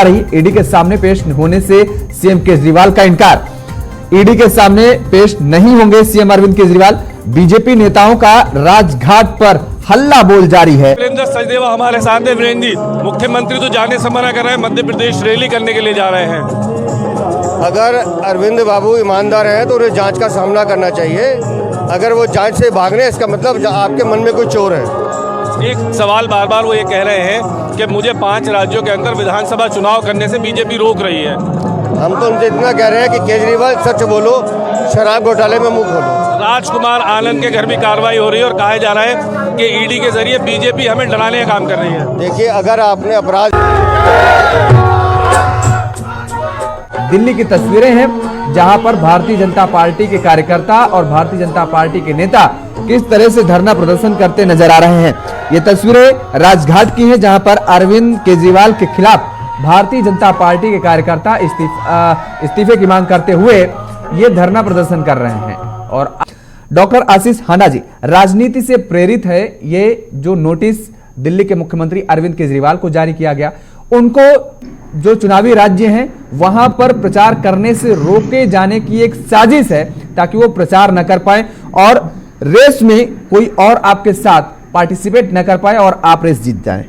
रही ईडी के सामने पेश होने से सीएम केजरीवाल का इनकार। ईडी के सामने पेश नहीं होंगे सीएम अरविंद केजरीवाल। बीजेपी नेताओं का राजघाट पर हल्ला बोल जारी है। वीरेंद्र सचदेवा हमारे साथ हैं। वीरेंद्र जी, मुख्यमंत्री तो जाने से मना कर रहे हैं, मध्य प्रदेश रैली करने के लिए जा रहे हैं। अगर अरविंद बाबू ईमानदार हैं तो उन्हें जांच का सामना करना चाहिए। अगर वो जांच से भाग रहे हैं, इसका मतलब आपके मन में कोई चोर है। एक सवाल बार बार वो ये कह रहे हैं कि मुझे 5 राज्यों के अंदर विधानसभा चुनाव करने से बीजेपी रोक रही है। हम तो उनसे इतना कह रहे हैं कि केजरीवाल सच बोलो, शराब घोटाले में मुंह खोलो। राजकुमार आनंद के घर भी कार्रवाई हो रही है और कहा जा रहा है कि ईडी के जरिए बीजेपी हमें डराने का काम कर रही है। देखिए, अगर आपने अपराध, दिल्ली की तस्वीरें हैं जहां पर भारतीय जनता पार्टी के कार्यकर्ता और भारतीय जनता पार्टी के नेता किस तरह से धरना प्रदर्शन करते नजर आ रहे हैं। ये तस्वीरें राजघाट की हैं जहां पर अरविंद केजरीवाल के खिलाफ भारतीय जनता पार्टी के कार्यकर्ता इस्तीफे की मांग करते हुए ये धरना प्रदर्शन कर रहे हैं। और डॉक्टर आशीष हांडा जी, राजनीति से प्रेरित है ये जो नोटिस दिल्ली के मुख्यमंत्री अरविंद केजरीवाल को जारी किया गया। उनको जो चुनावी राज्य हैं वहां पर प्रचार करने से रोके जाने की एक साजिश है ताकि वो प्रचार न कर पाए और रेस में कोई और आपके साथ पार्टिसिपेट न कर पाए और आप रेस जीत जाएं।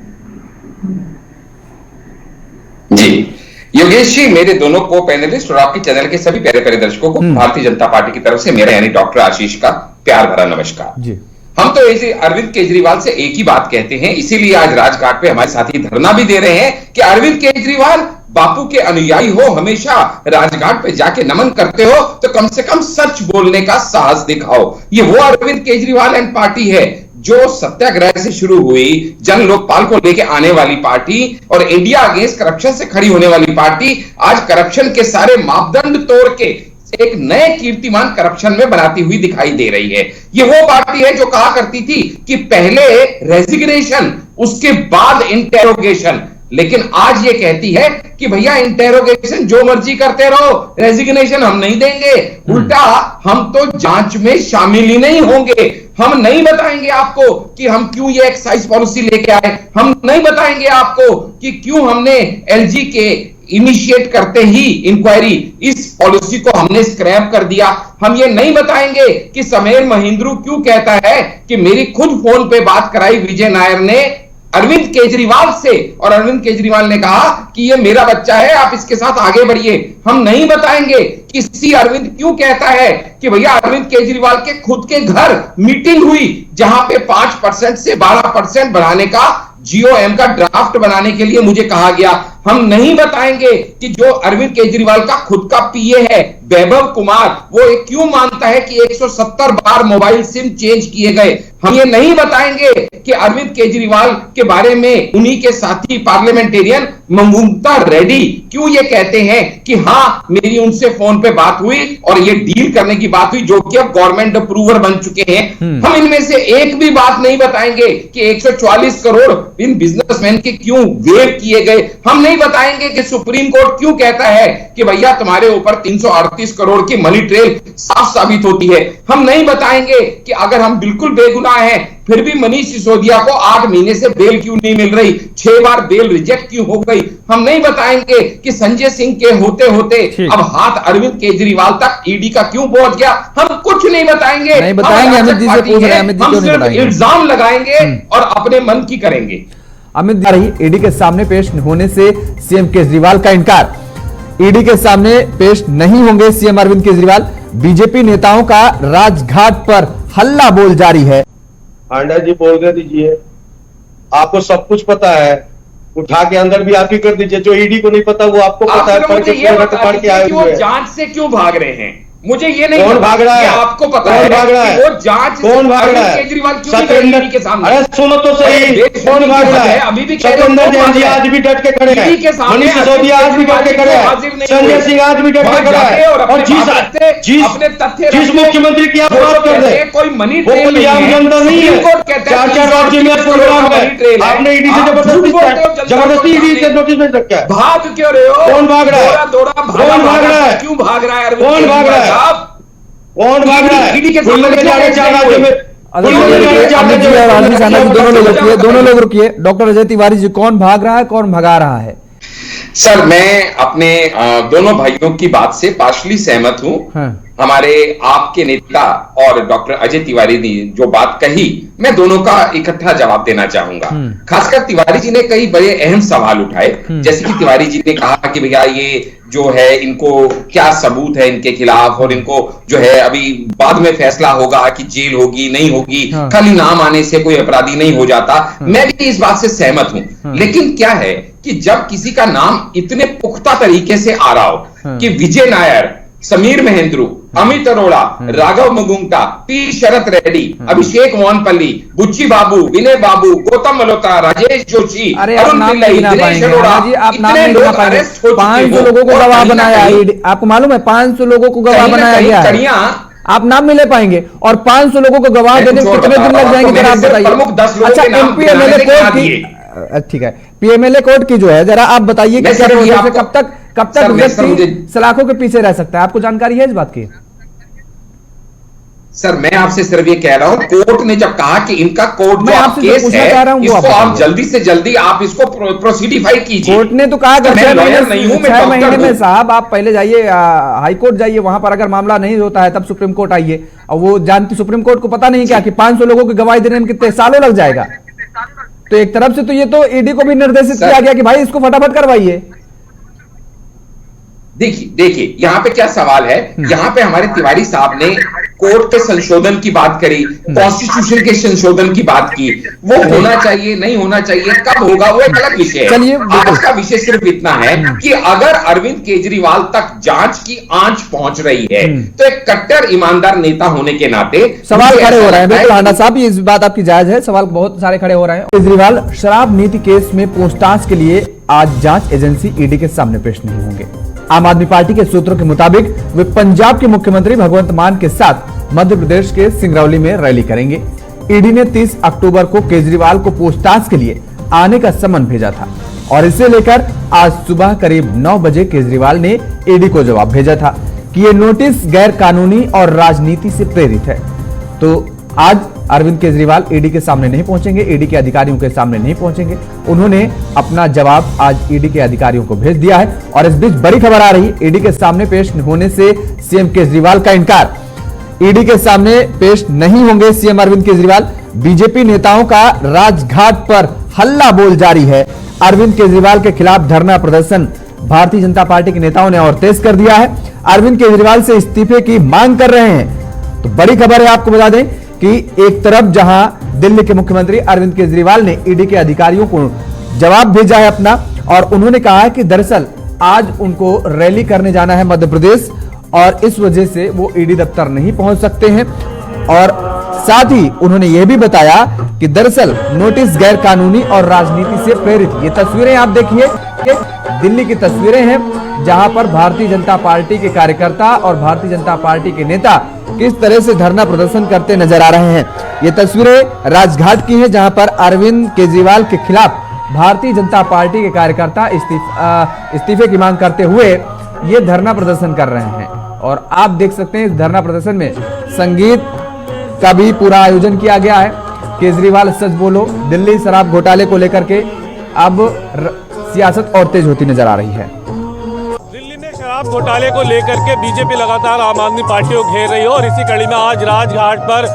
जी योगेश जी, मेरे दोनों को पैनलिस्ट और आपके चैनल के सभी प्यारे प्यारे दर्शकों को भारतीय जनता पार्टी की तरफ से मेरा यानी डॉक्टर आशीष का प्यार भरा नमस्कार जी। हम तो ऐसे अरविंद केजरीवाल से एक ही बात कहते हैं, इसीलिए आज राजघाट पे हमारे साथी धरना भी दे रहे हैं कि अरविंद केजरीवाल बापू के अनुयायी हो, हमेशा राजघाट पे जाके नमन करते हो तो कम से कम सच बोलने का साहस दिखाओ। ये वो अरविंद केजरीवाल एंड पार्टी है जो सत्याग्रह से शुरू हुई, जन लोकपाल को लेके आने वाली पार्टी और इंडिया अगेंस्ट करप्शन से खड़ी होने वाली पार्टी आज करप्शन के सारे मापदंड तोड़ के एक नए कीर्तिमान करप्शन में बनाती हुई दिखाई दे रही है। ये वो पार्टी है जो कहा करती थी कि पहले रेजिग्नेशन, उसके बाद इंटेरोगेशन, लेकिन आज ये कहती है कि भैया इंटेरोगेशन जो मर्जी करते रहो, रेजिग्नेशन हम नहीं देंगे। उल्टा हम तो जांच में शामिल ही नहीं होंगे। हम नहीं बताएंगे आपको कि हम क्यों ये एक्साइज पॉलिसी लेके आए। हम नहीं बताएंगे आपको कि क्यों हमने एलजी के इनिशिएट करते ही इंक्वायरी इस पॉलिसी को हमने स्क्रैप कर दिया। हम ये नहीं बताएंगे कि समीर महिंद्रू क्यों कहता है कि मेरी खुद फोन पे बात कराई विजय नायर ने अरविंद केजरीवाल से और अरविंद केजरीवाल ने कहा कि ये मेरा बच्चा है, आप इसके साथ आगे बढ़िए। हम नहीं बताएंगे कि सी अरविंद क्यों कहता है कि भैया अरविंद केजरीवाल के खुद के घर मीटिंग हुई जहां पे 5% से 12% बढ़ाने का जीओएम का ड्राफ्ट बनाने के लिए मुझे कहा गया। हम नहीं बताएंगे कि जो अरविंद केजरीवाल का खुद का पीए है वैभव कुमार, वो क्यों मानता है कि 170 बार मोबाइल सिम चेंज किए गए। हम ये नहीं बताएंगे कि अरविंद केजरीवाल के बारे में उन्हीं के साथी पार्लियामेंटेरियन ममता रेड्डी क्यों ये कहते हैं कि हां मेरी उनसे फोन पे बात हुई और ये डील करने की बात हुई जो कि अब गवर्नमेंट अप्रूवर बन चुके हैं। हम इनमें से एक भी बात नहीं बताएंगे कि 144 करोड़ इन बिजनेसमैन के क्यों वेव किए गए। हम नहीं बताएंगे कि सुप्रीम कोर्ट क्यों कहता है कि भैया तुम्हारे ऊपर 338 करोड़ की मनी ट्रेल साफ साबित होती है। हम नहीं बताएंगे कि अगर हम बिल्कुल बेगुनाह हैं फिर भी मनीष सिसोदिया को 8 महीने से बेल क्यों नहीं मिल रही, 6 बार बेल रिजेक्ट क्यों हो गई। हम नहीं बताएंगे कि संजय सिंह के होते होते अब हाथ अरविंद केजरीवाल तक ईडी का क्यों पहुंच गया। हम कुछ नहीं बताएंगे। अमित जी से पूछ रहे हैं, हम सिर्फ इल्जाम लगाएंगे और अपने मन की करेंगे। अमित जी, ईडी के सामने पेश होने से सीएम केजरीवाल का इनकार। ईडी के सामने पेश नहीं होंगे सीएम अरविंद केजरीवाल। बीजेपी नेताओं का राजघाट पर हल्ला बोल जारी है। हांडा जी बोलने दीजिए, आपको सब कुछ पता है, उठा के अंदर भी आप ही कर दीजिए। जो ईडी को नहीं पता वो आपको पता है। पढ़ के आए हुए जांच से क्यों भाग रहे हैं, मुझे ये नहीं कौन भाग रहा है, आपको पता है भाग रहा है, वो जांच कौन भाग रहा है, केजरीवाल क्यों नहीं के सामने। अरे सुनो तो सही, कौन भाग रहा है। अभी भी सत्येंद्र जैन जी आज भी डट के खड़े हैं, मनीष सिसोदिया आज भी डट के खड़े हैं, संजय सिंह आज भी डट के खड़ा है। और जिस मुख्यमंत्री की आप बात कर रहे हैं कोई मनी वो कोई आम जनता नहीं है। 4 राज्य में प्रोग्राम है, आपने ईडी से जबरदस्ती ईडी से नोटिस भेज रखा है। भाग क्यों रहे हो, कौन भाग रहा है, कौन भाग रहा है, क्यों भाग रहा है, कौन भाग रहा है, कौन भाग रहा है। ईडी के सामने 4 राज्यों में दोनों लोग रुकिए। डॉक्टर अजय तिवारी जी, कौन भाग रहा है, कौन भगा रहा है? सर, मैं अपने दोनों भाइयों की बात से पार्शली सहमत हूं। हाँ। हमारे आपके नेता और डॉक्टर अजय तिवारी ने जो बात कही, मैं दोनों का इकट्ठा जवाब देना चाहूंगा। खासकर तिवारी जी ने कई बड़े अहम सवाल उठाए, जैसे कि तिवारी जी ने कहा कि भैया ये जो है इनको क्या सबूत है इनके खिलाफ, और इनको जो है अभी बाद में फैसला होगा कि जेल होगी नहीं होगी, खाली नाम आने से कोई अपराधी नहीं हो जाता। मैं भी इस बात से सहमत हूं, लेकिन क्या है कि जब किसी का नाम इतने पुख्ता तरीके से आ रहा हो कि विजय नायर, समीर महेंद्रू, अमित अरोड़ा, राघव मुगुंटा, पी शरत रेड्डी, अभिषेक मोहनपल्ली, बुच्ची बाबू, विनय बाबू, गौतम मल्होत्रा, राजेश जोशी, अरुण पिल्लई, दिनेश अरोड़ा, इतने लोग अरेस्ट हो चुके हैं। 500 लोगों को गवाह बनाया, आपको मालूम है 500 लोगों को गवाह बनाया गया है। आप नाम नहीं ले पाएंगे, और 500 लोगों को गवाह देने में कितने दिन लग जाएंगे जरा आप बताइए। अच्छा, एमपीएमएलए कोर्ट की, ठीक है, पीएमएलए कोर्ट की जो है, जरा आप बताइए कि कब तक व्यक्ति सलाखों के पीछे रह सकता है? आपको जानकारी है इस बात की? सर, मैं आपसे सिर्फ ये कह रहा हूं, कोर्ट ने जब कहा कि इनका कोर्ट जो केस है इसको आप जल्दी से जल्दी आप इसको प्रोसीडिफाई कीजिए। कोर्ट ने तो कहा कि 6 महीने में साहब आप पहले जाइए हाई कोर्ट जाइए, वहां पर अगर मामला नहीं होता है तब सुप्रीम कोर्ट आइए। और वो जानती सुप्रीम कोर्ट को पता नहीं क्या कि 500 लोगों की गवाही देने में कितने सालों लग जाएगा। तो एक तरफ से तो ये तो ईडी को भी निर्देशित किया गया कि भाई इसको फटाफट करवाइए। देखिए यहाँ पे क्या सवाल है, यहाँ पे हमारे तिवारी साहब ने कोर्ट के संशोधन की बात करी, कॉन्स्टिट्यूशन के संशोधन की बात की। वो होना चाहिए नहीं होना चाहिए, कब होगा वो एक अलग विषय है। आज का विषय सिर्फ इतना है कि अगर अरविंद केजरीवाल तक जांच की आंच पहुंच रही है तो एक कट्टर ईमानदार नेता होने के नाते सवाल खड़े हो रहे हैं। बिल्कुल हांडा साहब, इस बात आपकी जायज है, सवाल बहुत सारे खड़े हो रहे हैं। केजरीवाल शराब नीति केस में पूछताछ के लिए आज जांच एजेंसी ईडी के सामने पेश नहीं होंगे। आम आदमी पार्टी के सूत्रों के मुताबिक वे पंजाब के मुख्यमंत्री भगवंत मान के साथ मध्य प्रदेश के सिंगरौली में रैली करेंगे। ईडी ने 30 अक्टूबर को केजरीवाल को पूछताछ के लिए आने का समन भेजा था, और इसे लेकर आज सुबह करीब 9 बजे केजरीवाल ने ईडी को जवाब भेजा था कि यह नोटिस गैर कानूनी और राजनीति से प्रेरित है। तो आज अरविंद केजरीवाल ईडी के सामने नहीं पहुंचेंगे, ईडी के अधिकारियों के सामने नहीं पहुंचेंगे। उन्होंने अपना जवाब आज ईडी के अधिकारियों को भेज दिया है। और इस बीच बड़ी खबर आ रही है, ईडी के सामने पेश होने से सीएम केजरीवाल का इनकार। ईडी के सामने पेश नहीं होंगे सीएम अरविंद केजरीवाल। बीजेपी नेताओं का राजघाट पर हल्ला बोल जारी है। अरविंद केजरीवाल के खिलाफ धरना प्रदर्शन भारतीय जनता पार्टी के नेताओं ने और तेज कर दिया है। अरविंद केजरीवाल से इस्तीफे की मांग कर रहे हैं। तो बड़ी खबर है, आपको बता दें कि एक तरफ जहां दिल्ली के मुख्यमंत्री अरविंद केजरीवाल ने ईडी के अधिकारियों को जवाब भेजा है अपना, और उन्होंने कहा है कि दरअसल आज उनको रैली करने जाना है मध्य प्रदेश, और इस वजह से वो ईडी दफ्तर नहीं पहुंच सकते हैं। और साथ ही उन्होंने यह भी बताया कि दरअसल नोटिस गैर कानूनी और राजनीति से प्रेरित। ये तस्वीरें आप देखिए, दिल्ली की तस्वीरें हैं जहां पर भारतीय जनता पार्टी के कार्यकर्ता और भारतीय जनता पार्टी के नेता किस तरह से धरना प्रदर्शन करते नजर आ रहे हैं। ये तस्वीरें राजघाट की हैं जहां पर अरविंद केजरीवाल के खिलाफ भारतीय जनता पार्टी के कार्यकर्ता इस्तीफे की मांग करते हुए ये धरना प्रदर्शन कर रहे हैं। और आप देख सकते हैं इस धरना प्रदर्शन में संगीत का भी पूरा आयोजन किया गया है। केजरीवाल सच बोलो, दिल्ली शराब घोटाले को लेकर के अब सियासत और तेज होती नजर आ रही है। दिल्ली में शराब घोटाले को लेकर के बीजेपी लगातार आम आदमी पार्टी को घेर रही है, और इसी कड़ी में आज राजघाट पर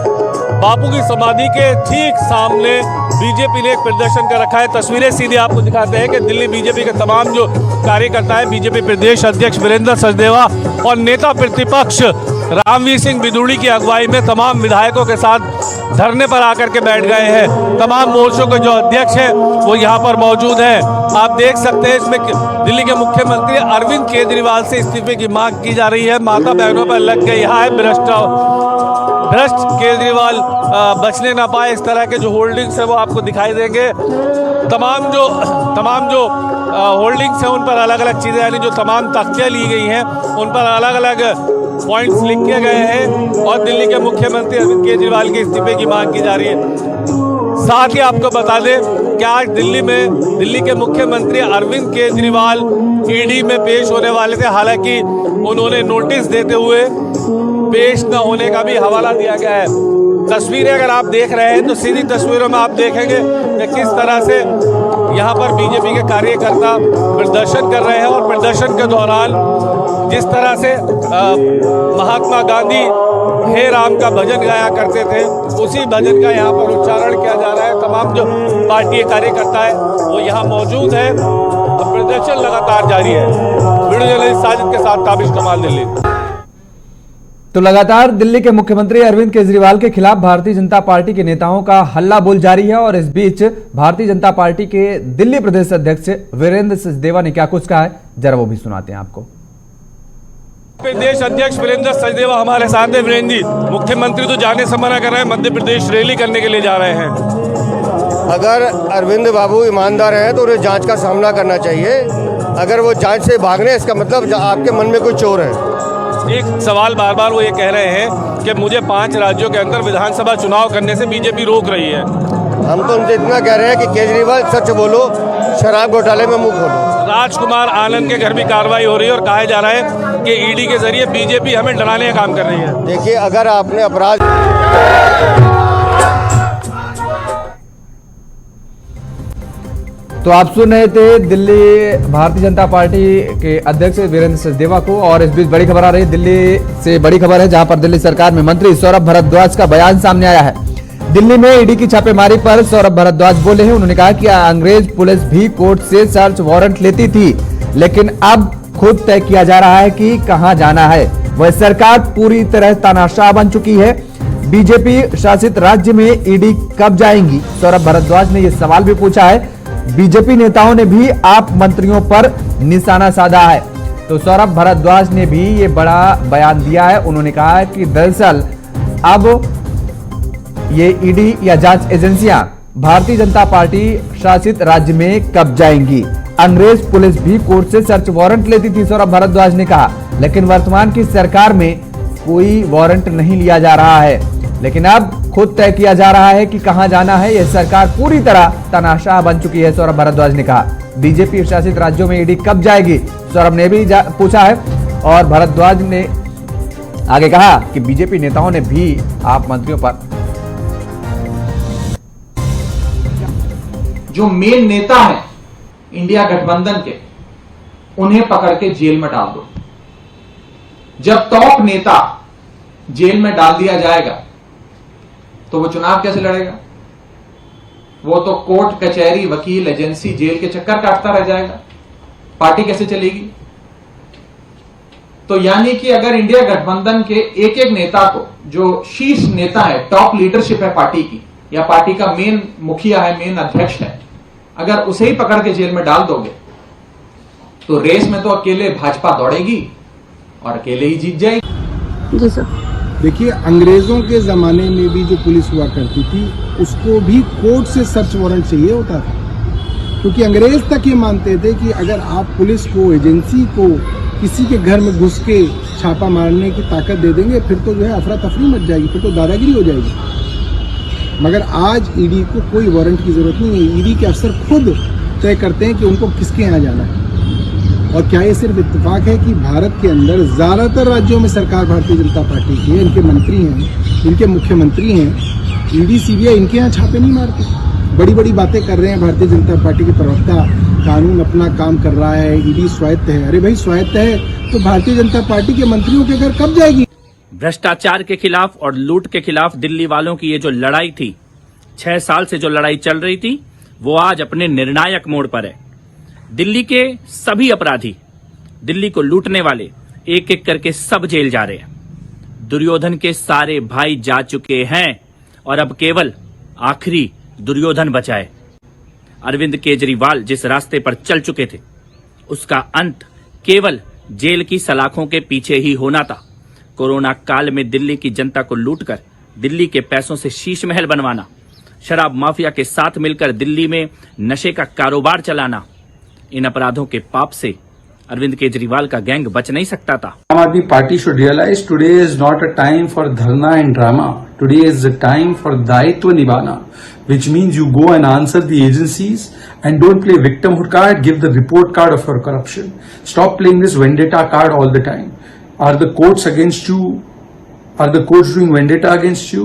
बापू की समाधि के ठीक सामने बीजेपी ने एक प्रदर्शन कर रखा है। तस्वीरें सीधे आपको दिखाते हैं कि दिल्ली बीजेपी के तमाम जो कार्यकर्ता है, बीजेपी प्रदेश अध्यक्ष वीरेंद्र सचदेवा और नेता प्रतिपक्ष रामवीर सिंह बिदुड़ी की अगुवाई में तमाम विधायकों के साथ धरने पर आकर के बैठ गए हैं। तमाम मोर्चों के जो अध्यक्ष हैं वो यहाँ पर मौजूद हैं। आप देख सकते हैं इसमें दिल्ली के मुख्यमंत्री अरविंद केजरीवाल से इस्तीफे की मांग की जा रही है। माता बहनों पर लग गई है भ्रष्ट केजरीवाल बचने ना पाए, इस तरह के जो होल्डिंग्स है वो आपको दिखाई देंगे। तमाम जो होल्डिंग्स हैं उन पर अलग अलग चीज़ें, यानी जो तमाम तख्तियाँ ली गई हैं उन पर अलग अलग पॉइंट्स लिखे गए हैं, और दिल्ली के मुख्यमंत्री अरविंद केजरीवाल के इस्तीफे की मांग की जा रही है। साथ ही आपको बता दें कि आज दिल्ली के मुख्यमंत्री अरविंद केजरीवाल ईडी में पेश होने वाले थे, हालांकि उन्होंने नोटिस देते हुए पेश न होने का भी हवाला दिया गया है। तस्वीरें अगर आप देख रहे हैं तो सीधी तस्वीरों में आप देखेंगे कि किस तरह से यहाँ पर बीजेपी के कार्यकर्ता प्रदर्शन कर रहे हैं और प्रदर्शन के दौरान जिस तरह से महात्मा गांधी हे राम का भजन गाया करते थे, उसी भजन का यहाँ पर उच्चारण किया जा रहा है। तमाम जो पार्टी के कार्यकर्ता है वो यहाँ मौजूद है और प्रदर्शन लगातार जारी है। वीडियो जर्नलिस्ट साजिद के साथ ताबिश कमाल, दिल्ली। तो लगातार दिल्ली के मुख्यमंत्री अरविंद केजरीवाल के खिलाफ भारतीय जनता पार्टी के नेताओं का हल्ला बोल जारी है और इस बीच भारतीय जनता पार्टी के दिल्ली प्रदेश अध्यक्ष वीरेंद्र सचदेवा ने क्या कुछ कहा है, जरा वो भी सुनाते हैं आपको। प्रदेश अध्यक्ष वीरेंद्र सचदेवा हमारे साथ हैं। वीरेंद्र जी, मुख्यमंत्री तो जाने से मना कर रहे हैं, मध्य प्रदेश रैली करने के लिए जा रहे हैं। अगर अरविंद बाबू ईमानदार हैं तो उन्हें जांच का सामना करना चाहिए। अगर वो जांच से भाग रहे हैं इसका मतलब आपके मन में कोई चोर है। एक सवाल बार बार वो ये कह रहे हैं कि मुझे 5 राज्यों के अंदर विधानसभा चुनाव करने से बीजेपी रोक रही है। हम तो उनसे इतना कह रहे हैं कि केजरीवाल सच बोलो, शराब घोटाले में मुंह खोलो। राजकुमार आनंद के घर भी कार्रवाई हो रही है और कहा जा रहा है कि ईडी के जरिए बीजेपी हमें डराने का काम कर रही है। देखिए, अगर आपने अपराध तो आप सुन रहे थे दिल्ली भारतीय जनता पार्टी के अध्यक्ष वीरेंद्र सचदेवा को। और इस बीच बड़ी खबर आ रही है, दिल्ली से बड़ी खबर है जहां पर दिल्ली सरकार में मंत्री सौरभ भारद्वाज का बयान सामने आया है। दिल्ली में ईडी की छापेमारी पर सौरभ भारद्वाज बोले हैं। उन्होंने कहा कि अंग्रेज पुलिस भी कोर्ट से सर्च वारंट लेती थी, लेकिन अब खुद तय किया जा रहा है कि कहां जाना है। वह सरकार पूरी तरह तानाशाह बन चुकी है। बीजेपी शासित राज्य में ईडी कब जाएंगी? सौरभ भारद्वाज ने यह सवाल भी पूछा है। बीजेपी नेताओं ने भी आप मंत्रियों पर निशाना साधा है। तो सौरभ भारद्वाज ने भी ये बड़ा बयान दिया है। उन्होंने कहा है कि दरअसल अब ये ईडी या जांच एजेंसियां भारतीय जनता पार्टी शासित राज्य में कब जाएंगी। अंग्रेज पुलिस भी कोर्ट से सर्च वारंट लेती थी, सौरभ भारद्वाज ने कहा, लेकिन वर्तमान की सरकार में कोई वारंट नहीं लिया जा रहा है, लेकिन अब खुद तय किया जा रहा है कि कहां जाना है। यह सरकार पूरी तरह तानाशाह बन चुकी है, सौरभ भारद्वाज ने कहा। बीजेपी शासित राज्यों में ईडी कब जाएगी, सौरभ ने भी पूछा है। और भारद्वाज ने आगे कहा कि बीजेपी नेताओं ने भी आप मंत्रियों पर जो मेन नेता है इंडिया गठबंधन के, उन्हें पकड़ के जेल में डाल दो। जब टॉप नेता जेल में डाल दिया जाएगा तो वो चुनाव कैसे लड़ेगा? वो तो कोर्ट, कचहरी, वकील, एजेंसी, जेल के चक्कर काटता रह जाएगा। पार्टी कैसे चलेगी? तो यानी कि अगर इंडिया गठबंधन के एक एक नेता को, जो शीर्ष नेता है, टॉप लीडरशिप है पार्टी की, या पार्टी का मेन मुखिया है, मेन अध्यक्ष है, अगर उसे ही पकड़ के जेल में डाल दोगे तो रेस में तो अकेले भाजपा दौड़ेगी और अकेले ही जीत जाएगी। जी सर। देखिए, अंग्रेजों के जमाने में भी जो पुलिस हुआ करती थी उसको भी कोर्ट से सर्च वारंट चाहिए होता था, क्योंकि अंग्रेज तक ये मानते थे कि अगर आप पुलिस को, एजेंसी को किसी के घर में घुस के छापा मारने की ताकत दे देंगे फिर तो जो है अफरा तफरी मच जाएगी, फिर तो दादागिरी हो जाएगी। मगर आज ईडी को कोई वारंट की जरूरत नहीं है। ईडी के अफसर खुद तय करते हैं कि उनको किसके यहाँ जाना है। और क्या ये सिर्फ इत्तेफाक है कि भारत के अंदर ज्यादातर राज्यों में सरकार भारतीय जनता पार्टी की है, इनके मंत्री हैं, इनके मुख्यमंत्री हैं, ईडी सीबीआई इनके यहाँ छापे नहीं मारते। बड़ी बड़ी बातें कर रहे हैं भारतीय जनता पार्टी के प्रवक्ता, कानून अपना काम कर रहा है, ईडी स्वायत्त है। अरे भाई, स्वायत्त है तो भारतीय जनता पार्टी के मंत्रियों के घर कब जाएगी? भ्रष्टाचार के खिलाफ और लूट के खिलाफ दिल्ली वालों की ये जो लड़ाई थी, 6 साल से जो लड़ाई चल रही थी, वो आज अपने निर्णायक मोड़ पर है। दिल्ली के सभी अपराधी, दिल्ली को लूटने वाले, एक एक करके सब जेल जा रहे हैं। दुर्योधन के सारे भाई जा चुके हैं और अब केवल आखिरी दुर्योधन बचा है। अरविंद केजरीवाल जिस रास्ते पर चल चुके थे, उसका अंत केवल जेल की सलाखों के पीछे ही होना था। कोरोना काल में दिल्ली की जनता को लूटकर दिल्ली के पैसों से शीश महल बनवाना, शराब माफिया के साथ मिलकर दिल्ली में नशे का कारोबार चलाना, इन अपराधों के पाप से अरविंद केजरीवाल का गैंग बच नहीं सकता था। आम आदमी party should realize today is not a time for dharna and drama. Today is a time for दायित्व निभाना, which means you go and answer the agencies and don't play victimhood card, give the report card of your corruption. Stop playing this vendetta card all the time. Are the courts against you? Are the courts doing vendetta against you?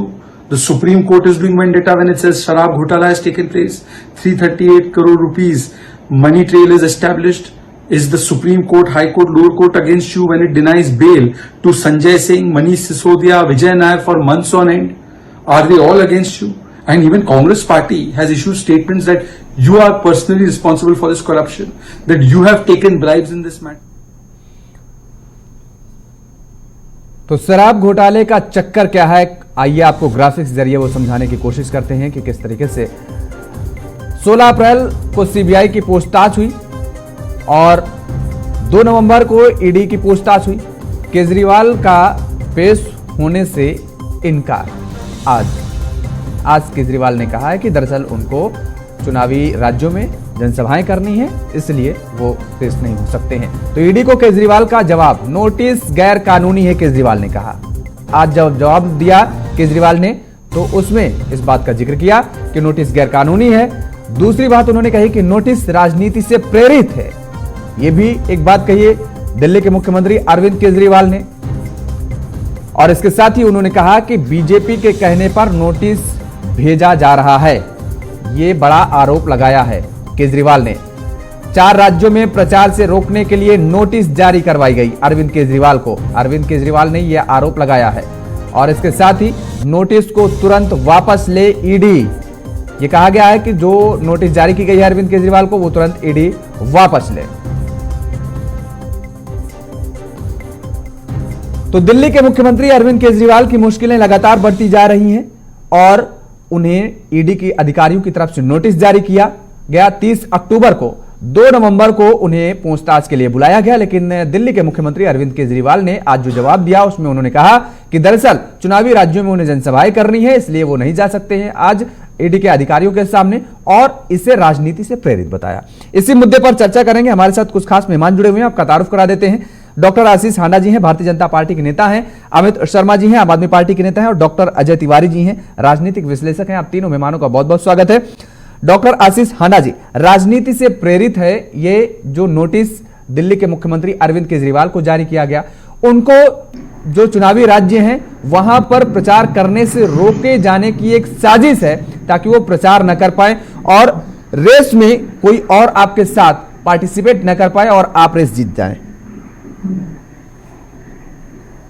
The Supreme Court is doing vendetta when it says Sharab Ghotala has taken place. 338 crore rupees money trail is established. Is the Supreme Court, High Court, Lower Court against you when it denies bail to Sanjay Singh, Manish Sisodia, Vijay Nair for months on end? Are they all against you? And even Congress party has issued statements that you are personally responsible for this corruption, that you have taken bribes in this matter. तो शराब घोटाले का चक्कर क्या है, आइए आपको graphics जरिए वो समझाने की कोशिश करते हैं कि किस तरीके से 16 अप्रैल को सीबीआई की पूछताछ हुई और 2 नवंबर को ईडी की पूछताछ हुई। केजरीवाल का पेश होने से इनकार। आज केजरीवाल ने कहा है कि दरअसल उनको चुनावी राज्यों में जनसभाएं करनी है, इसलिए वो पेश नहीं हो सकते हैं। तो ईडी को केजरीवाल का जवाब, नोटिस गैर कानूनी है, केजरीवाल ने कहा। आज जब जवाब दिया केजरीवाल ने तो उसमें इस बात का जिक्र किया कि नोटिस गैर कानूनी है। दूसरी बात उन्होंने कही कि नोटिस राजनीति से प्रेरित है। यह भी एक बात कही है दिल्ली के मुख्यमंत्री अरविंद केजरीवाल ने। और इसके साथ ही उन्होंने कहा कि बीजेपी के कहने पर नोटिस भेजा जा रहा है। यह बड़ा आरोप लगाया है केजरीवाल ने। 4 राज्यों में प्रचार से रोकने के लिए नोटिस जारी करवाई गई अरविंद केजरीवाल को। अरविंद केजरीवाल ने यह आरोप लगाया है और इसके साथ ही नोटिस को तुरंत वापस ले ईडी। यह कहा गया है कि जो नोटिस जारी की गई है अरविंद केजरीवाल को वो तुरंत ईडी वापस ले। तो दिल्ली के मुख्यमंत्री अरविंद केजरीवाल की मुश्किलें लगातार बढ़ती जा रही हैं और उन्हें ईडी के अधिकारियों की तरफ से नोटिस जारी किया गया। 30 अक्टूबर को 2 नवंबर को उन्हें पूछताछ के लिए बुलाया गया, लेकिन दिल्ली के मुख्यमंत्री अरविंद केजरीवाल ने आज जो जवाब दिया उसमें उन्होंने कहा कि दरअसल चुनावी राज्यों में उन्हें जनसभाएं करनी है, इसलिए वो नहीं जा सकते हैं आज ईडी के अधिकारियों के सामने, और इसे राजनीति से प्रेरित बताया। इसी मुद्दे पर चर्चा करेंगे। हमारे साथ कुछ खास मेहमान जुड़े हुए हैं, आपका तारुफ करा देते हैं। डॉक्टर आशीष हांडा जी हैं, भारतीय जनता पार्टी के नेता हैं। अमित शर्मा जी हैं, आम आदमी पार्टी के नेता हैं। और डॉक्टर अजय तिवारी जी हैं, राजनीतिक विश्लेषक हैं। आप तीनों मेहमानों का बहुत बहुत स्वागत है। डॉक्टर आशीष हांडा जी, राजनीति से प्रेरित है ये जो नोटिस दिल्ली के मुख्यमंत्री अरविंद केजरीवाल को जारी किया गया, उनको जो चुनावी राज्य हैं वहां पर प्रचार करने से रोके जाने की एक साजिश है ताकि वो प्रचार न कर पाए और रेस में कोई और आपके साथ पार्टिसिपेट न कर पाए और आप रेस जीत जाएं।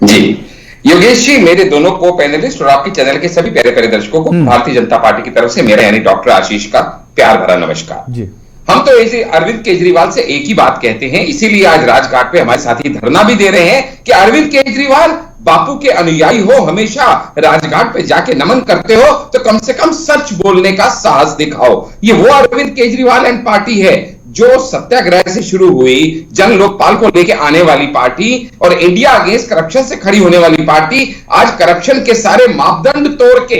जी योगेश जी, मेरे दोनों को पैनलिस्ट और आपके चैनल के सभी प्यारे प्यारे दर्शकों को भारतीय जनता पार्टी की तरफ से मेरा यानी डॉक्टर आशीष का प्यार भरा नमस्कार। जी हम तो ऐसे अरविंद केजरीवाल से एक ही बात कहते हैं, इसीलिए आज राजघाट पे हमारे साथी धरना भी दे रहे हैं कि अरविंद केजरीवाल बापू के अनुयायी हो, हमेशा राजघाट पे जाके नमन करते हो, तो कम से कम सच बोलने का साहस दिखाओ। ये वो अरविंद केजरीवाल एंड पार्टी है जो सत्याग्रह से शुरू हुई, जन लोकपाल को लेके आने वाली पार्टी और इंडिया अगेंस्ट करप्शन से खड़ी होने वाली पार्टी आज करप्शन के सारे मापदंड तोड़ के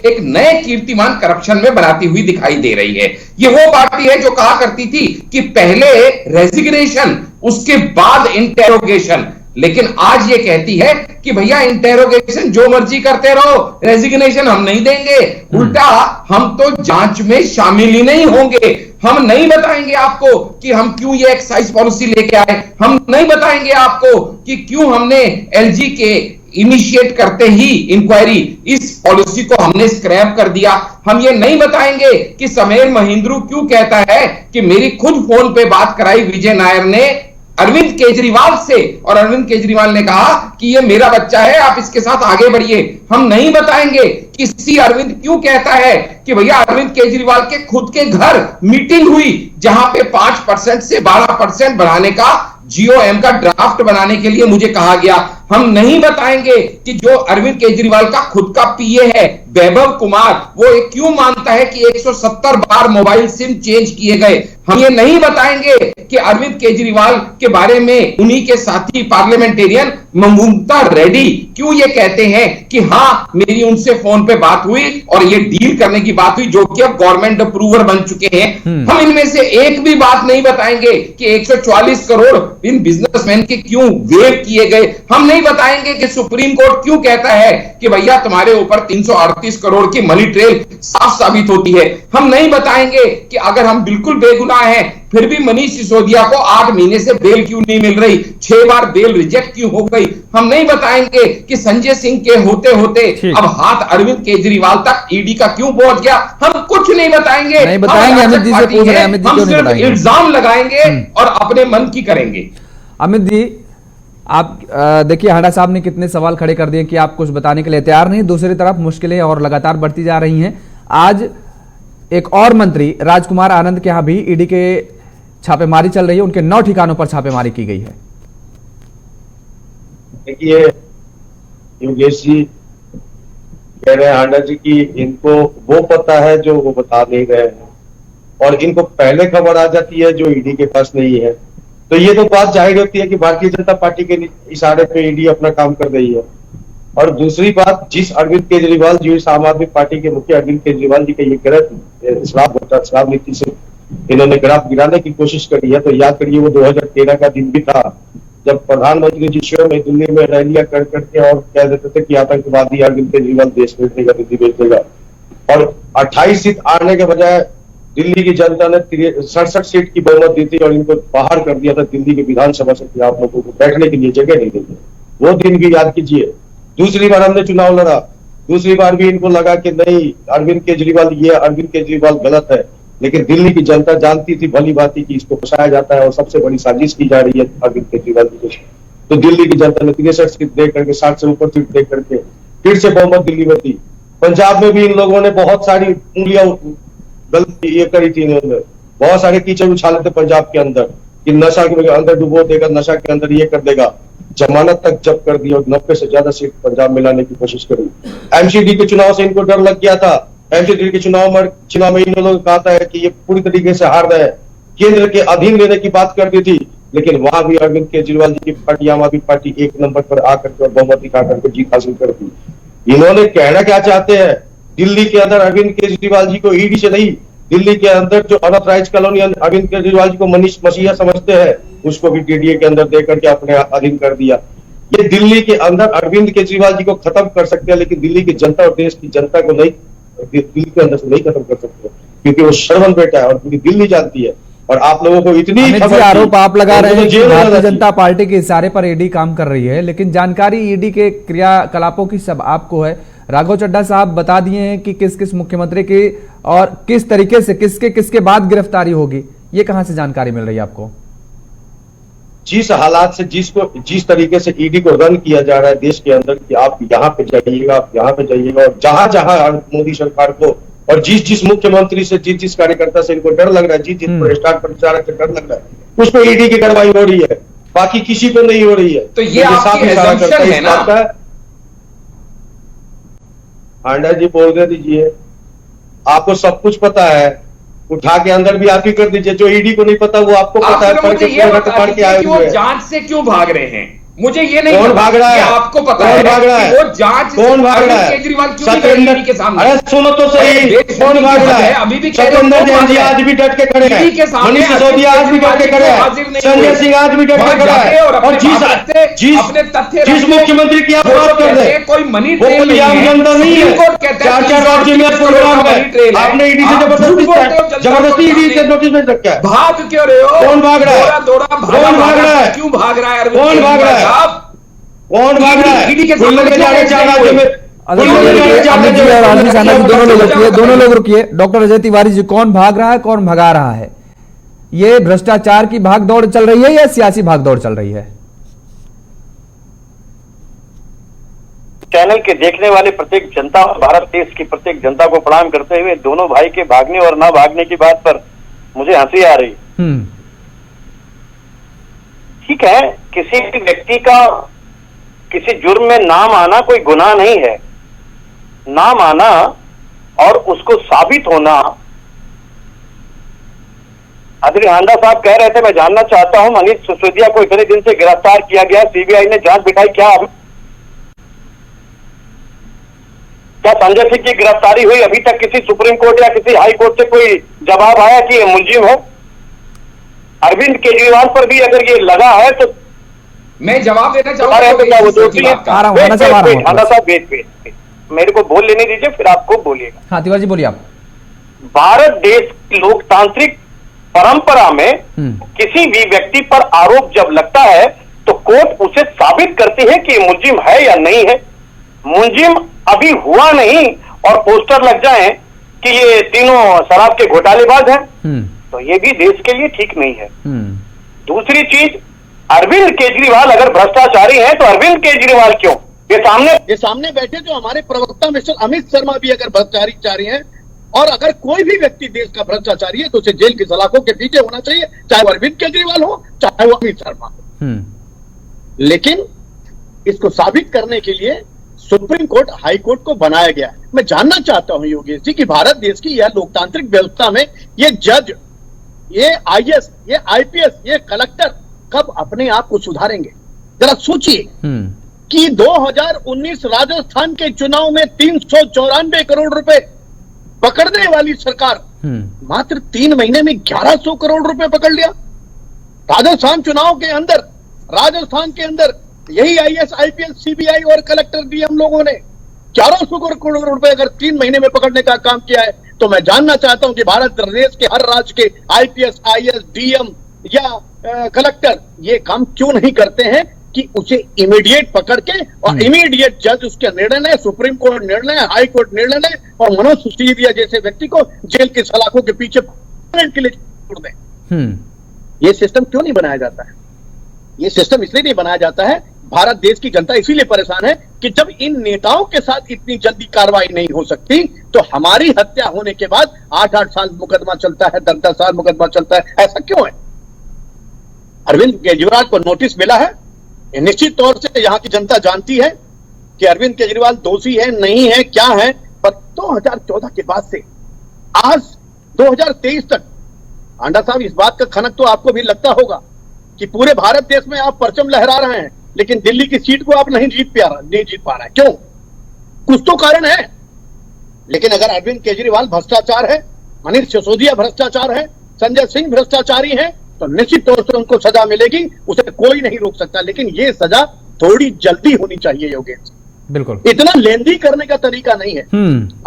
एक नए कीर्तिमान करप्शन में बनाती हुई दिखाई दे रही है। ये वो पार्टी है जो कहा करती थी कि पहले रेजिग्नेशन उसके बाद इंटेरोगेशन, लेकिन आज ये कहती है कि भैया इंटेरोगेशन जो मर्जी करते रहो, रेजिग्नेशन हम नहीं देंगे, उल्टा हम तो जांच में शामिल ही नहीं होंगे। हम नहीं बताएंगे आपको कि हम क्यों ये एक्साइज पॉलिसी लेके आए, हम नहीं बताएंगे आपको कि क्यों हमने एलजी के इनिशिएट करते ही इंक्वायरी इस पॉलिसी को हमने स्क्रैप कर दिया। हम ये नहीं बताएंगे कि समीर महिंद्रू क्यों कहता है कि मेरी खुद फोन पे बात कराई विजय नायर ने अरविंद केजरीवाल से और अरविंद केजरीवाल ने कहा कि ये मेरा बच्चा है, आप इसके साथ आगे बढ़िए। हम नहीं बताएंगे कि सी अरविंद क्यों कहता है कि भैया अरविंद केजरीवाल के खुद के घर मीटिंग हुई जहां पे 5% से 12% बढ़ाने का जीओएम का ड्राफ्ट बनाने के लिए मुझे कहा गया। हम नहीं बताएंगे कि जो अरविंद केजरीवाल का खुद का पीए है वैभव कुमार, वो क्यों मानता है कि 170 बार मोबाइल सिम चेंज किए गए। हम ये नहीं बताएंगे कि अरविंद केजरीवाल के बारे में उन्हीं के साथी पार्लियामेंटेरियन ममता रेड्डी क्यों ये कहते हैं कि हां मेरी उनसे फोन पे बात हुई और ये डील करने की बात हुई, जो कि अब गवर्नमेंट अप्रूवर बन चुके हैं। हम इनमें से एक भी बात नहीं बताएंगे कि 144 करोड़ इन बिजनेसमैन के क्यों वेव किए गए। हम नहीं बताएंगे कि सुप्रीम कोर्ट क्यों कहता है कि भैया तुम्हारे ऊपर 338 32 करोड़ की मनी ट्रेल साफ साबित होती है। हम नहीं बताएंगे कि अगर हम बिल्कुल बेगुनाह हैं फिर भी मनीष सिसोदिया को 8 महीने से बेल क्यों नहीं मिल रही, 6 बार बेल रिजेक्ट क्यों हो गई। हम नहीं बताएंगे कि संजय सिंह के होते होते अब हाथ अरविंद केजरीवाल तक ईडी का क्यों पहुंच गया। हम कुछ नहीं बताएंगे, अमित जी से पूछ रहे हैं, अमित जी हम सिर्फ इल्जाम लगाएंगे और अपने मन की करेंगे। अमित जी, आप देखिए हांडा साहब ने कितने सवाल खड़े कर दिए कि आप कुछ बताने के लिए तैयार नहीं। दूसरी तरफ मुश्किलें और लगातार बढ़ती जा रही हैं। आज एक और मंत्री राजकुमार आनंद के यहां भी ईडी के छापेमारी चल रही है, उनके 9 ठिकानों पर छापेमारी की गई है। देखिए योगेश जी कह रहे हैं हांडा जी की इनको वो पता है जो वो बता नहीं रहे हैं और इनको पहले खबर आ जाती है जो ईडी के पास नहीं है। तो ये तो बात जाहिर होती है कि भारतीय जनता पार्टी के इशारे पे ईडी अपना काम कर रही है। और दूसरी बात, जिस अरविंद केजरीवाल जी, इस आम आदमी पार्टी के मुखिया अरविंद केजरीवाल जी के ये गलत शराब नीति से इन्होंने ग्राफ गिराने की कोशिश करी है। तो याद करिए वो 2013 का दिन भी था जब प्रधानमंत्री जी स्वयं में दिल्ली में रैलियां कर करके और कह देते थे कि आतंकवादी अरविंद केजरीवाल देश भेज देगा, दिल्ली भेज देगा। और 28 सीट आने के बजाय दिल्ली की जनता ने 67 सीट की बहुमत दी थी और इनको बाहर कर दिया था दिल्ली के विधानसभा से कि आप लोगों को बैठने के लिए जगह नहीं देंगे। वो दिन भी याद कीजिए। दूसरी बार हमने चुनाव लड़ा, दूसरी बार भी इनको लगा कि नहीं अरविंद केजरीवाल गलत है, लेकिन दिल्ली की जनता जानती थी भली भांति कि इसको फंसाया जाता है और सबसे बड़ी साजिश की जा रही है अरविंद केजरीवाल की। तो दिल्ली की जनता ने 63 सीट दे करके 60 से ऊपर सीट दे करके फिर से बहुमत दिल्ली में थी। पंजाब में भी इन लोगों ने बहुत सारी उंगलियां गलती ये करी थी, इन्होंने बहुत सारे कीचड़ उछाले थे पंजाब के अंदर कि नशा के अंदर डुबो देगा, नशा के अंदर ये कर देगा, जमानत तक जब्त कर दी और 90 से ज्यादा सीट पंजाब में लाने की कोशिश करी। एमसीडी के चुनाव से इनको डर लग गया था। एमसीडी के चुनाव में इन लोगों ने कहा था कि ये पूरी तरीके से हार गए, केंद्र के अधीन लेने की बात कर दी थी, लेकिन वहां भी अरविंद केजरीवाल जी की पार्टी आम आदमी पार्टी 1 नंबर पर आकर के और बहुमत दिखा करके जीत हासिल कर दी। इन्होंने कहना क्या चाहते हैं, दिल्ली के अंदर अरविंद केजरीवाल जी को ईडी से नहीं, दिल्ली के अंदर जो अनऑथराइज्ड कॉलोनी अरविंद केजरीवाल जी को मनीष मसीहा समझते हैं उसको भी टीडीए के अंदर देकर के अपने अधीन कर दिया। ये दिल्ली के अंदर अरविंद केजरीवाल जी को खत्म कर सकते हैं, लेकिन दिल्ली की जनता और देश की जनता को नहीं, दिल्ली के अंदर से नहीं खत्म कर सकते, क्योंकि वो श्रवण बेटा है और पूरी दिल्ली जानती है। और आप लोगों को इतनी आरोप आप लगा रहे हैं कि भारतीय जनता पार्टी के इशारे पर ईडी काम कर रही है, लेकिन जानकारी ईडी के क्रियाकलापों की सब आपको है। राघव चड्ढा साहब बता दिए हैं कि किस किस मुख्यमंत्री की और किस तरीके से किसके किसके बाद गिरफ्तारी होगी, ये कहां से जानकारी मिल रही है आपको? जिस हालात से जिस तरीके से ईडी को रन किया जा रहा है देश के अंदर कि आप यहाँ पे जाइएगा, आप यहाँ पे जाइएगा, और जहां जहां मोदी सरकार को और जिस मुख्यमंत्री से जिस कार्यकर्ता से इनको डर लग रहा है, जिस स्टार प्रचारक से डर लग रहा है, उसको ईडी की कार्रवाई हो रही है, बाकी किसी को नहीं हो रही है। तो ये आपकी assumption है ना? हांडा जी बोलने दीजिए, आपको सब कुछ पता है, उठा के अंदर भी आप ही कर दीजिए। जो ईडी को नहीं पता वो आपको पता है, पढ़ के आए हुए हैं। जांच से क्यों भाग रहे हैं, मुझे ये नहीं कौन भाग रहा है, आपको पता है भाग रहा है, वो जांच कौन भाग रहा है, केजरीवाल क्यों नहीं ईडी के सामने? अरे सुनो तो सही, कौन भाग रहा है? अभी भी सत्येंद्र जैन जी आज भी डट के खड़े हैं, मनीष सिसोदिया आज भी डट के खड़े हैं, संजय सिंह आज भी डट के खड़ा है। और जिस मुख्यमंत्री की आप बात कर रहे हैं कोई मनी वो कोई आम जनता नहीं है। 4 राज्यों में प्रोग्राम है, आपने ईडी से जबरदस्ती ईडी से नोटिस भेज रखा है। भाग क्यों रहे हो? कौन भाग रहा है? कौन भाग रहा है? क्यों भाग रहा है? कौन भाग रहा है? कौन भाग रहा है? ईडी के सामने 4 राज्यों में दोनों लोग रुकिए। डॉक्टर अजय तिवारी जी, कौन भाग रहा है, कौन भगा रहा है? ये भ्रष्टाचार की भागदौड़ चल रही है या सियासी भागदौड़ चल रही है? चैनल के देखने वाले प्रत्येक जनता, भारत देश की प्रत्येक जनता को प्रणाम करते हुए दोनों भाई के भागने और ना भागने की बात पर मुझे हंसी आ रही। ठीक है, किसी भी व्यक्ति का किसी जुर्म में नाम आना कोई गुनाह नहीं है। नाम आना और उसको साबित होना। आदरणीय हांडा साहब कह रहे थे, मैं जानना चाहता हूं मनीष सिसोदिया को इतने दिन से गिरफ्तार किया गया, सीबीआई ने जांच बिठाई, क्या संजय सिंह की गिरफ्तारी हुई? अभी तक किसी सुप्रीम कोर्ट या किसी हाई कोर्ट से कोई जवाब आया कि ये मुलजिम है? अरविंद केजरीवाल पर भी अगर ये लगा है तो मैं जवाब देना चाहूंगा। मेरे को बोल लेने दीजिए, फिर आपको बोलिएगा। हाँ तिवारी जी बोलिए आप। भारत देश की लोकतांत्रिक परंपरा में किसी भी व्यक्ति पर आरोप जब लगता है तो कोर्ट उसे साबित करती है कि मुलजिम है या नहीं है। मुलजिम अभी हुआ नहीं और पोस्टर लग जाए कि ये तीनों शराब के घोटालेबाज हैं, तो ये भी देश के लिए ठीक नहीं है। दूसरी चीज, अरविंद केजरीवाल अगर भ्रष्टाचारी हैं तो अरविंद केजरीवाल क्यों? ये सामने बैठे जो हमारे प्रवक्ता मिस्टर अमित शर्मा भी अगर भ्रष्टाचारी हैं, और अगर कोई भी व्यक्ति देश का भ्रष्टाचारी है तो उसे जेल की सलाखों के पीछे होना चाहिए, चाहे वो अरविंद केजरीवाल हो चाहे वो अमित शर्मा हो। लेकिन इसको साबित करने के लिए सुप्रीम कोर्ट हाई कोर्ट को बनाया गया है। मैं जानना चाहता हूं योगेश जी कि भारत देश की यह लोकतांत्रिक व्यवस्था में ये जज, ये आईएएस, ये आईपीएस, ये कलेक्टर कब अपने आप को सुधारेंगे? जरा सोचिए कि 2019 राजस्थान के चुनाव में 394 करोड़ रुपए पकड़ने वाली सरकार मात्र 3 महीने में 1100 करोड़ रुपए पकड़ लिया। राजस्थान चुनाव के अंदर, राजस्थान के अंदर यही आईएएस, आईपीएस, सीबीआई और कलेक्टर डीएम लोगों ने 1100 करोड़ रुपए अगर 3 महीने में पकड़ने का काम किया है, तो मैं जानना चाहता हूं कि भारत देश के हर राज्य के आईपीएस, आईएएस, डीएम या कलेक्टर ये काम क्यों नहीं करते हैं कि उसे इमीडिएट पकड़ के और इमीडिएट जज उसके निर्णय ले, सुप्रीम कोर्ट निर्णय, हाई कोर्ट निर्णय ले और मनोज सिसोदिया जैसे व्यक्ति को जेल की सलाखों के पीछे के लिए छोड़ दें। ये सिस्टम क्यों नहीं बनाया जाता है? ये सिस्टम इसलिए नहीं बनाया जाता है, भारत देश की जनता इसीलिए परेशान है कि जब इन नेताओं के साथ इतनी जल्दी कार्रवाई नहीं हो सकती तो हमारी हत्या होने के बाद 8-8 साल मुकदमा चलता है, 10-10 साल मुकदमा चलता है। ऐसा क्यों है? अरविंद केजरीवाल को नोटिस मिला है, निश्चित तौर से यहाँ की जनता जानती है कि अरविंद केजरीवाल दोषी है नहीं है क्या है, पर 2014 के बाद से आज 2023 तक आंडा साहब इस बात का खनक तो आपको भी लगता होगा कि पूरे भारत देश में आप परचम लहरा रहे हैं लेकिन दिल्ली की सीट को आप नहीं जीत पा रहे। क्यों? कुछ तो कारण है। लेकिन अगर अरविंद केजरीवाल भ्रष्टाचार है, मनीष सिसोदिया भ्रष्टाचार है, संजय सिंह भ्रष्टाचारी है, तो निश्चित तौर से उनको सजा मिलेगी, उसे कोई नहीं रोक सकता। लेकिन ये सजा थोड़ी जल्दी होनी चाहिए योगेश। बिल्कुल, इतना लेंदी करने का तरीका नहीं है।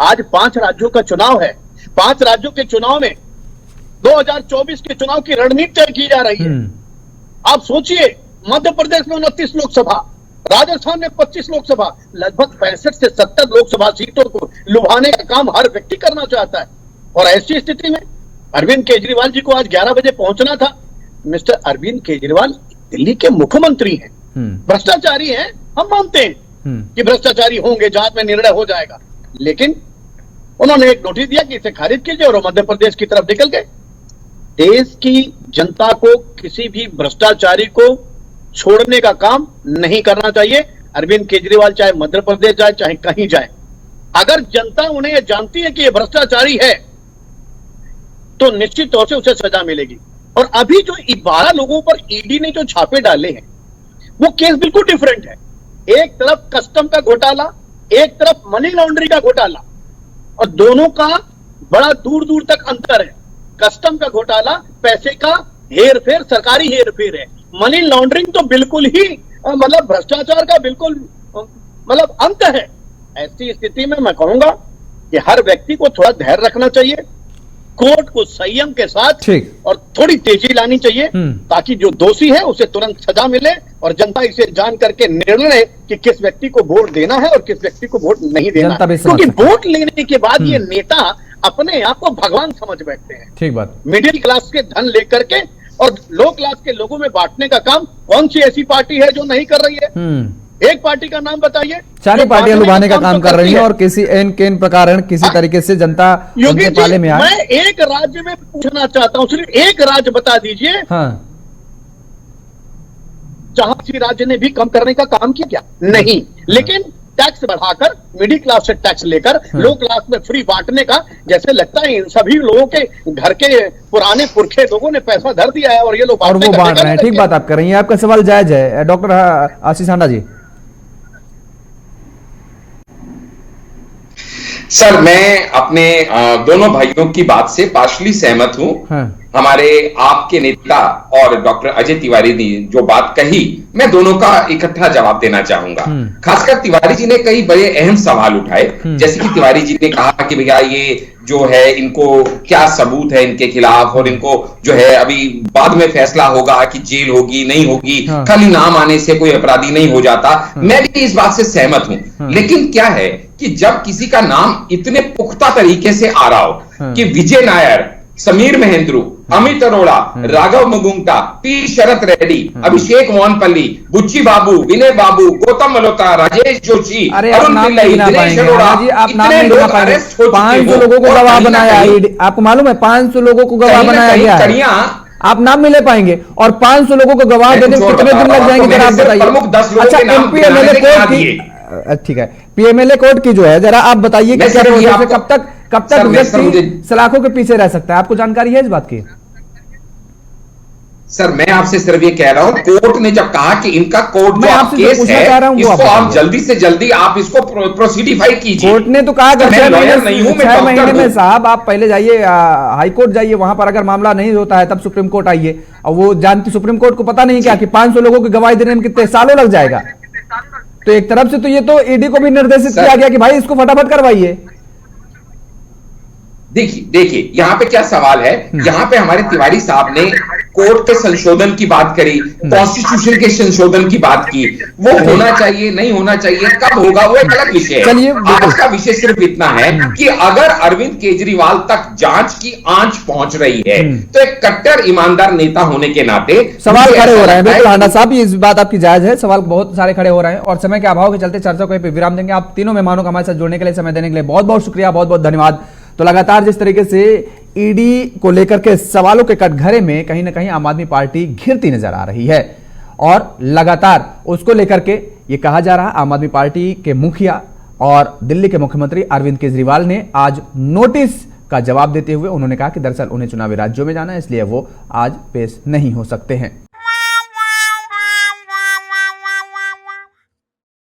आज 5 राज्यों का चुनाव है, 5 राज्यों के चुनाव में 2024 के चुनाव की रणनीति तय की जा रही है। आप सोचिए, मध्य प्रदेश में 29 लोकसभा, राजस्थान में 25 लोकसभा, लगभग 65 से 70 लोकसभा सीटों को लुभाने का काम हर व्यक्ति करना चाहता है। और ऐसी स्थिति में अरविंद केजरीवाल जी को आज 11 बजे पहुंचना था। मिस्टर अरविंद केजरीवाल दिल्ली के मुख्यमंत्री हैं, भ्रष्टाचारी हैं, हम मानते हैं कि भ्रष्टाचारी होंगे, जांच में निर्णय हो जाएगा, लेकिन उन्होंने एक नोटिस दिया कि इसे खारिज कीजिए और मध्य प्रदेश की तरफ निकल गए। देश की जनता को किसी भी भ्रष्टाचारी को छोड़ने का काम नहीं करना चाहिए। अरविंद केजरीवाल चाहे मध्य प्रदेश जाए चाहे कहीं जाए, अगर जनता उन्हें जानती है कि ये भ्रष्टाचारी है तो निश्चित तौर से उसे सजा मिलेगी। और अभी जो 12 लोगों पर ईडी ने जो छापे डाले हैं वो केस बिल्कुल डिफरेंट है। एक तरफ कस्टम का घोटाला, एक तरफ मनी लॉन्ड्रिंग का घोटाला, और दोनों का बड़ा दूर दूर तक अंतर है। कस्टम का घोटाला पैसे का हेर फेर, सरकारी हेर फेर है। मनी लॉन्ड्रिंग तो बिल्कुल ही मतलब भ्रष्टाचार का बिल्कुल मतलब अंत है। ऐसी स्थिति में मैं कहूंगा कि हर व्यक्ति को थोड़ा धैर्य रखना चाहिए, कोर्ट को संयम के साथ और थोड़ी तेजी लानी चाहिए ताकि जो दोषी है उसे तुरंत सजा मिले और जनता इसे जान करके निर्णय ले कि किस व्यक्ति को वोट देना है और किस व्यक्ति को वोट नहीं देना है। क्योंकि वोट लेने के बाद ये नेता अपने आप को भगवान समझ बैठते हैं। ठीक बात। मिडिल क्लास के धन लेकर के और लो क्लास के लोगों में बांटने का काम कौन सी ऐसी पार्टी है जो नहीं कर रही है? एक पार्टी का नाम बताइए। सारी पार्टियां लुभाने का काम कर रही हैं और किसी एन प्रकार किसी तरीके से जनता उनके पाले में आए। मैं एक राज्य में पूछना चाहता हूं, सिर्फ एक राज्य बता दीजिए जहां किसी राज्य ने भी कम करने का काम किया क्या? नहीं। लेकिन टैक्स बढ़ाकर, मिडिल क्लास से टैक्स लेकर लो क्लास में फ्री बांटने का, जैसे लगता है इन सभी लोगों के घर के पुराने पुरखे लोगों ने पैसा धर दिया है और ये लोग बांट रहे हैं। ठीक बात आप कर रही हैं, आपका सवाल जायज है। डॉक्टर आशीष आंडा जी। सर, मैं अपने दोनों भाइयों की बात से पार्शली सहमत हूं। हमारे आपके नेता और डॉक्टर अजय तिवारी ने जो बात कही, मैं दोनों का इकट्ठा जवाब देना चाहूंगा। खासकर तिवारी जी ने कई बड़े अहम सवाल उठाए, जैसे कि तिवारी जी ने कहा कि भैया ये जो है इनको क्या सबूत है इनके खिलाफ, और इनको जो है अभी बाद में फैसला होगा कि जेल होगी नहीं होगी, खाली नाम आने से कोई अपराधी नहीं हो जाता। मैं भी इस बात से सहमत हूं, लेकिन क्या है कि जब किसी का नाम इतने पुख्ता तरीके से आ रहा हो कि विजय नायर, समीर महेंद्रू, अमित अरोड़ा, राघव मुगुंटा, पी शरत रेड्डी, अभिषेक मोहनपल्ली, बुच्ची बाबू, विनय बाबू, गौतम मल्होत्रा, राजेश जोशी, अरुण पिल्लई, दिनेश अरोड़ा, इतने लोग अरेस्ट हो चुके 500 लोगों को गवाह बनाया। आपको मालूम है 500 लोगों को गवाह बनाया गया है। आप नाम नहीं ले पाएंगे और 500 लोगों को गवाह देने में कितने दिन लग जाएंगे जरा आप बताइए। अच्छा, एमपी एमएलए कोर्ट की, ठीक है, पीएमएलए कोर्ट की जो है जरा आप बताइए कि कब तक व्यक्ति सलाखों के पीछे रह सकता है? आपको जानकारी है इस बात की? सर मैं आपसे सिर्फ ये कह रहा हूं, कोर्ट ने जब कहा कि इनका कोर्ट जो केस है इसको आप जल्दी से जल्दी आप इसको प्रोसीडिफाई कीजिए। कोर्ट ने तो कहा कि 6 महीने में साहब आप पहले जाइए हाई कोर्ट जाइए, वहां पर अगर मामला नहीं होता है तब सुप्रीम कोर्ट आइए। और वो जानती सुप्रीम कोर्ट को पता नहीं क्या कि 500 लोगों की गवाही देने में कितने सालों लग जाएगा। तो एक तरफ से तो ये तो ईडी को भी निर्देशित किया गया कि भाई इसको फटाफट करवाइए। देखिए यहाँ पे क्या सवाल है, यहाँ पे हमारे तिवारी साहब ने कोर्ट के संशोधन की बात करी, कॉन्स्टिट्यूशन के संशोधन की बात की। वो होना चाहिए नहीं होना चाहिए, कब होगा वो एक अलग विषय है। आज का विषय सिर्फ इतना है कि अगर अरविंद केजरीवाल तक जांच की आंच पहुंच रही है तो एक कट्टर ईमानदार नेता होने के नाते सवाल खड़े हो रहे हैं। बिल्कुल हांडा साहब, इस बात आपकी जायज है, सवाल बहुत सारे खड़े हो रहे हैं और समय के अभाव के चलते चर्चा को विराम देंगे। आप तीनों मेहमानों का हमारे साथ जुड़ने के लिए, समय देने के लिए बहुत बहुत शुक्रिया, बहुत बहुत धन्यवाद। तो लगातार जिस तरीके से ईडी को लेकर के सवालों के कटघरे में कहीं ना कहीं आम आदमी पार्टी घिरती नजर आ रही है और लगातार उसको लेकर के ये कहा जा रहा, आम आदमी पार्टी के मुखिया और दिल्ली के मुख्यमंत्री अरविंद केजरीवाल ने आज नोटिस का जवाब देते हुए उन्होंने कहा कि दरअसल उन्हें चुनावी राज्यों में जाना है, इसलिए वो आज पेश नहीं हो सकते हैं।